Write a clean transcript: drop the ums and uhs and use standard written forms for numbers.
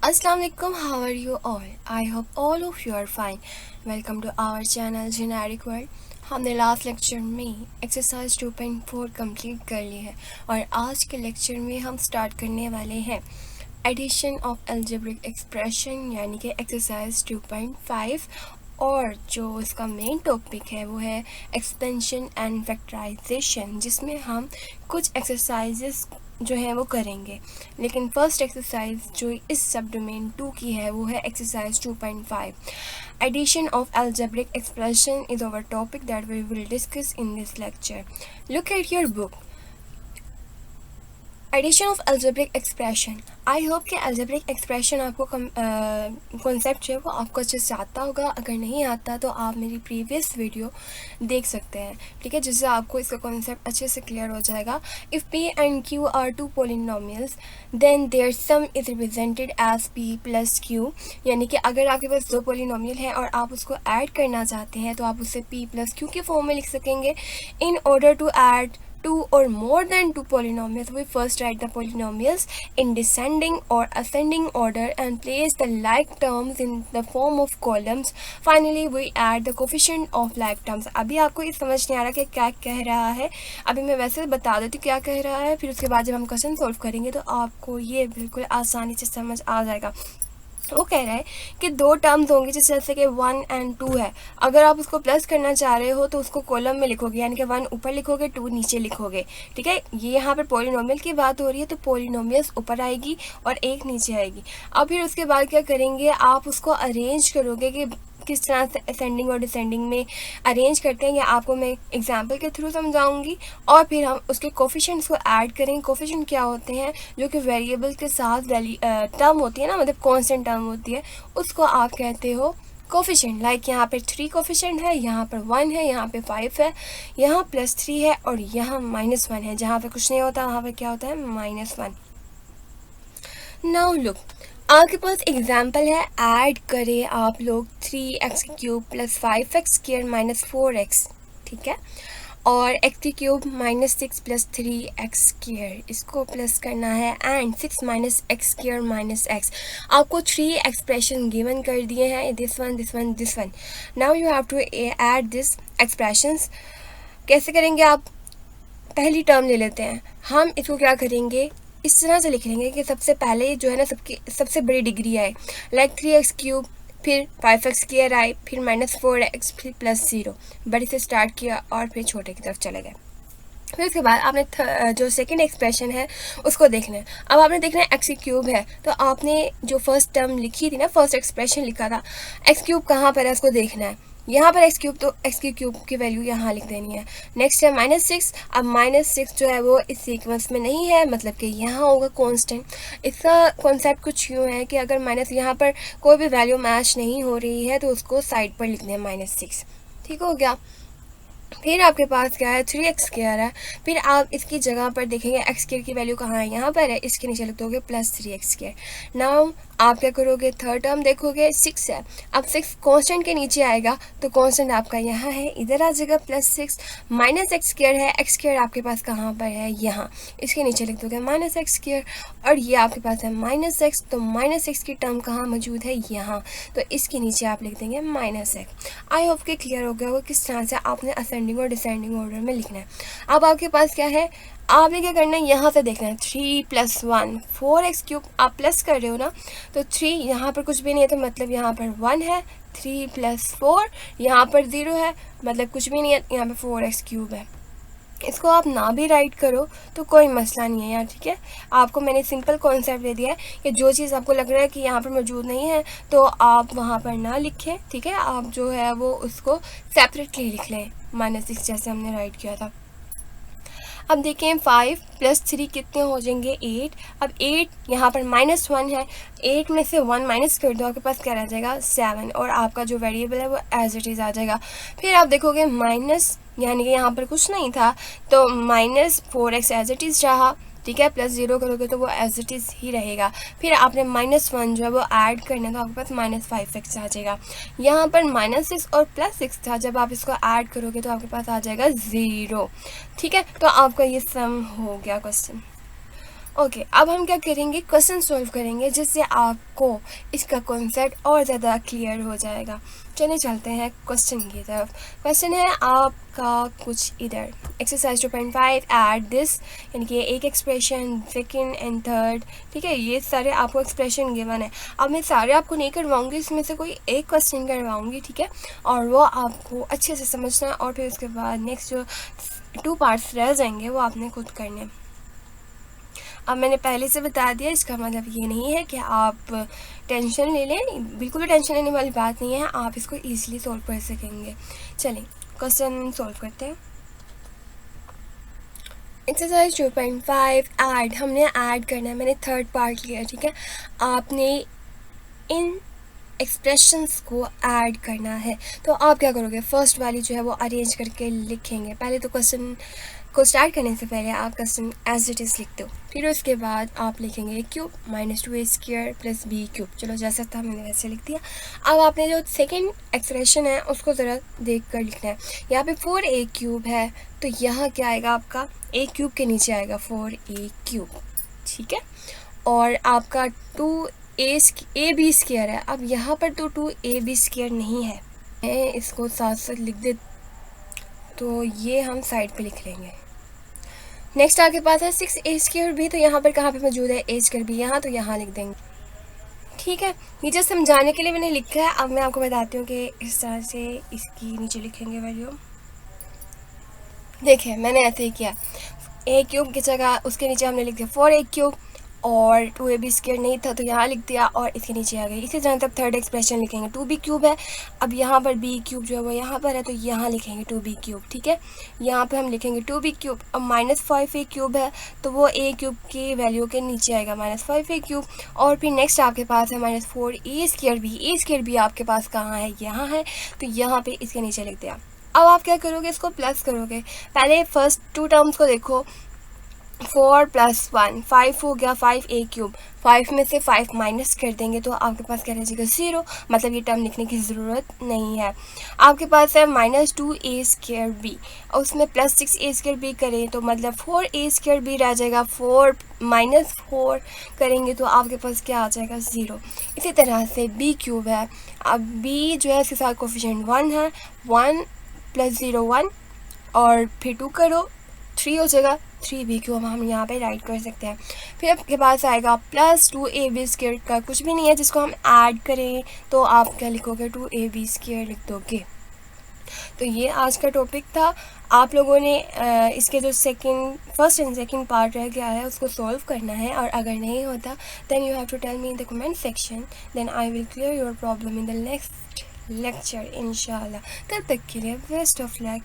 Assalamu alaikum, how are you all? I hope all of you are fine. Welcome to our channel Generic World. हमने last lecture में exercise 2.4 complete कर ली है और आज के lecture में हम स्टार्ट करने वाले हैं एडिशन ऑफ अलजेब्रिक एक्सप्रेशन यानी कि एक्सरसाइज 2.5 और जो इसका मेन टॉपिक है वो है एक्सपेंशन एंड फैक्टराइजेशन, जिसमें हम कुछ एक्सरसाइजेस जो है वो करेंगे। लेकिन फर्स्ट एक्सरसाइज जो इस सब डोमेन 2 की है वो है exercise 2.5। Addition of algebraic expression is our topic that we will discuss in this lecture. Look at your book. Addition of algebraic expression. I hope कि अलजेब्रिक एक्सप्रेशन आपको कॉन्सेप्ट जो है वो आपको अच्छे से आता होगा। अगर नहीं आता तो आप मेरी प्रीवियस वीडियो देख सकते हैं, ठीक है, जिससे आपको इसका कॉन्सेप्ट अच्छे से क्लियर हो जाएगा। If P and Q are two polynomials then their sum is represented as P plus Q, यानी कि अगर आपके पास दो पोलिनोमियल है और आप उसको ऐड करना चाहते हैं तो आप उसे पी प्लस क्यू के फॉर्म में लिख सकेंगे। In order to add two or more than two polynomials, we first write the polynomials in descending or ascending order and place the like terms in the form of columns. Finally we add the coefficient of like terms. अभी आपको ये समझ नहीं आ रहा कि क्या कह रहा है, अभी मैं वैसे बता देती हूँ क्या कह रहा है, फिर उसके बाद जब हम क्वेश्चन सॉल्व करेंगे तो आपको ये बिल्कुल आसानी से समझ आ जाएगा। वो कह रहा है कि दो टर्म्स होंगे, जैसे कि 1 and 2 है। अगर आप उसको प्लस करना चाह रहे हो तो उसको कॉलम में लिखोगे, यानी कि 1 ऊपर लिखोगे 2 नीचे लिखोगे, ठीक है। ये यहाँ पर पॉलिनोमियल की बात हो रही है तो पॉलिनोमियल्स ऊपर आएगी और एक नीचे आएगी। अब फिर उसके बाद क्या करेंगे, आप उसको अरेंज करोगे कि किस तरह से असेंडिंग और डिसेंडिंग में अरेंज करते हैं, या आपको मैं एग्जांपल के थ्रू समझाऊंगी। और फिर हम उसके कोफिशिएंट्स को ऐड करेंगे। कोफिशिएंट क्या होते हैं, जो कि वेरिएबल के साथ टर्म होती है ना, मतलब कांस्टेंट टर्म होती है, उसको आप कहते हो कोफिशिएंट। लाइक यहाँ पे 3 कोफिशिएंट है, यहाँ पर 1 है, यहाँ पे 5 है, यहाँ +3 है और यहाँ -1 है। जहाँ पे कुछ नहीं होता वहाँ पे क्या होता है, -1। नाउ लुक, आपके पास एग्जाम्पल है, ऐड करें आप लोग 3x³ + 5x² - 4x, ठीक है, और x³ -6 + 3x², इसको प्लस करना है, एंड 6 - x² - x। आपको 3 एक्सप्रेशन गिवन कर दिए हैं, this one this one this one. Now you have to add this expressions. कैसे करेंगे आप, पहली टर्म ले लेते हैं, हम इसको क्या करेंगे, इस तरह से लिख लेंगे कि सबसे पहले जो है ना सबकी सबसे बड़ी डिग्री आए, लाइक 3x³ फिर 5x² आए, फिर -4x, फिर +0। बड़ी से स्टार्ट किया और फिर छोटे की तरफ चले गए। फिर उसके बाद आपने जो सेकंड एक्सप्रेशन है उसको देखना है। अब आपने देखना है x³ है, तो आपने जो फर्स्ट टर्म लिखी थी ना, फर्स्ट एक्सप्रेशन लिखा था, x³ कहाँ पर है उसको देखना है। यहाँ पर x³ तो x³ की वैल्यू यहाँ लिख देनी है। नेक्स्ट है -6। अब -6 जो है वो इस सीक्वेंस में नहीं है, मतलब कि यहाँ होगा कांस्टेंट। इसका कॉन्सेप्ट कुछ यूँ है कि अगर माइनस यहाँ पर कोई भी वैल्यू मैच नहीं हो रही है तो उसको साइड पर लिखना है -6, ठीक हो गया। फिर आपके पास क्या है, 3x² है। फिर आप इसकी जगह पर देखेंगे x² की वैल्यू कहाँ है, यहाँ पर है, इसके नीचे लिख दोगे +3x²। नाउ आप क्या करोगे, थर्ड टर्म देखोगे 6 है। अब 6 कांस्टेंट के नीचे आएगा तो कांस्टेंट आपका यहाँ है, इधर आ जाएगा +6। -x² है, x² आपके पास कहाँ पर है, यहाँ, इसके नीचे लिख दोगे -x²। और ये आपके पास है -x, तो -x की टर्म कहाँ मौजूद है, यहाँ, तो इसके नीचे आप लिख देंगे -x। आई होप कि क्लियर हो गया होगा किस तरह से आपने असेंडिंग और डिसेंडिंग ऑर्डर में लिखना है। अब आपके पास क्या है, आपने क्या करना है, यहाँ से देखना है 3 + 1 4x³ आप प्लस कर रहे हो ना, तो 3 यहाँ पर कुछ भी नहीं है तो मतलब यहाँ पर 1 है, 3 + 4 यहाँ पर 0 है, मतलब कुछ भी नहीं है, यहाँ पर 4x³ है। इसको आप ना भी राइट करो तो कोई मसला नहीं है यार, ठीक है। आपको मैंने सिंपल कॉन्सेप्ट दे दिया है कि जो चीज़ आपको लग रहा है कि यहाँ पर मौजूद नहीं है तो आप वहाँ पर ना लिखें, ठीक है। आप जो है वो उसको सेपरेटली लिख लें, -6 जैसे हमने राइट किया था। अब देखें 5 + 3 कितने हो जाएंगे, 8। अब 8 यहाँ पर -1 है, 8 में से 1 माइनस कर दो, आपके पास क्या रह जाएगा, 7, और आपका जो वेरिएबल है वो एज इट इज़ आ जाएगा। फिर आप देखोगे माइनस, यानी कि यहाँ पर कुछ नहीं था तो -4x एज इट इज़ रहा, ठीक है, +0 करोगे तो वो एज इट इज़ ही रहेगा। फिर आपने -1 जो है वो ऐड करना, तो आपके पास -5x आ जाएगा। यहाँ पर -6 और +6 था, जब आप इसको ऐड करोगे तो आपके पास आ जाएगा 0, ठीक है। तो आपका ये सम हो गया क्वेश्चन। ओके, अब हम क्या करेंगे, क्वेश्चन सॉल्व करेंगे जिससे आपको इसका कॉन्सेप्ट और ज़्यादा क्लियर हो जाएगा। चलिए चलते हैं क्वेश्चन की तरफ। क्वेश्चन है आपका कुछ इधर, एक्सरसाइज 2.5 ऐड दिस, यानी कि एक एक्सप्रेशन सेकंड एंड थर्ड। ठीक है, ये सारे आपको एक्सप्रेशन गिवन है। अब मैं सारे आपको नहीं करवाऊंगी, इसमें से कोई एक क्वेश्चन करवाऊंगी, ठीक है, और वो आपको अच्छे से समझना है, और फिर उसके बाद नेक्स्ट जो 2 पार्ट्स रह जाएंगे वो आपने खुद करने। अब मैंने पहले से बता दिया, इसका मतलब ये नहीं है कि आप टेंशन ले लें, बिल्कुल भी टेंशन लेने वाली बात नहीं है, आप इसको ईजिली सॉल्व कर सकेंगे। चलें क्वेश्चन सॉल्व करते हैं। एक्सरसाइज 2.5 ऐड, हमने ऐड करना है, मैंने थर्ड पार्ट लिया, ठीक है। आपने इन एक्सप्रेशंस को ऐड करना है, तो आप क्या करोगे, फर्स्ट वाली जो है वो अरेंज करके लिखेंगे। पहले तो क्वेश्चन को स्टार्ट करने से पहले आप क्वेश्चन एज इट इज़ लिख दो, फिर उसके बाद आप लिखेंगे क्यूब -2a² + b क्यूब। चलो जैसा था मैंने वैसे लिख दिया। अब आपने जो सेकंड एक्सप्रेशन है उसको ज़रा देख कर लिखना है। यहाँ पे 4a³ है, तो यहाँ क्या आएगा आपका, a³ के नीचे आएगा 4a³, ठीक है। और आपका 2ab² है, अब यहाँ पर तो 2ab² नहीं है, मैं इसको साथ साथ लिख दे, तो ये हम साइड पे लिख लेंगे। नेक्स्ट आपके पास है 6a² भी, तो यहाँ पर कहाँ पे मौजूद है a² भी, यहाँ, तो यहाँ लिख देंगे, ठीक है। ये जस्ट समझाने के लिए मैंने लिखा है। अब मैं आपको बताती हूँ कि इस तरह से इसकी नीचे लिखेंगे वैल्यू। देखिए मैंने ऐसे ही किया, a³ की जगह उसके नीचे हमने लिख दिया 4a³ और 2ab² नहीं था तो यहाँ लिख दिया और इसके नीचे आ गई। इसी तरह तब थर्ड एक्सप्रेशन लिखेंगे, 2b³ है, अब यहाँ पर b³ जो है वो यहाँ पर है, तो यहाँ लिखेंगे 2b³, ठीक है। यहाँ पे हम लिखेंगे 2b³। अब -5a³ है, तो वो a³ की वैल्यू के नीचे आएगा -5a³। और फिर नेक्स्ट आपके पास है -4a² भी, a² भी आपके पास कहाँ है, यहाँ है, तो यहाँ पर इसके नीचे लिख दिया। अब आप क्या करोगे, इसको प्लस करोगे। पहले फर्स्ट 2 टर्म्स को देखो, 4 + 1 5 हो गया, 5a³। 5 में से 5 माइनस कर देंगे तो आपके पास क्या रह जाएगा, 0, मतलब ये टर्म लिखने की ज़रूरत नहीं है। आपके पास है -2a² भी, और उसमें +6a² भी करें तो मतलब 4a² भी रह जाएगा। 4 - 4 करेंगे तो आपके पास क्या आ जाएगा, 0। इसी तरह से b³ है, अब b जो है इसके साथ कोफिशिएंट 1 है, 1 + 0 1, और फिर 2 करो, 3 हो जाएगा, 3b³ हम यहाँ पे राइट कर सकते हैं। फिर आपके पास आएगा +2ab² का कुछ भी नहीं है जिसको हम ऐड करें, तो आप क्या लिखोगे, 2ab² लिख दोगे। तो ये आज का टॉपिक था। आप लोगों ने इसके जो फर्स्ट एंड सेकंड पार्ट रह गया है उसको सॉल्व करना है, और अगर नहीं होता then you have to tell me in the comment section, then I will clear your problem in the next lecture इंशाल्लाह। तब तक के लिए बेस्ट ऑफ लक।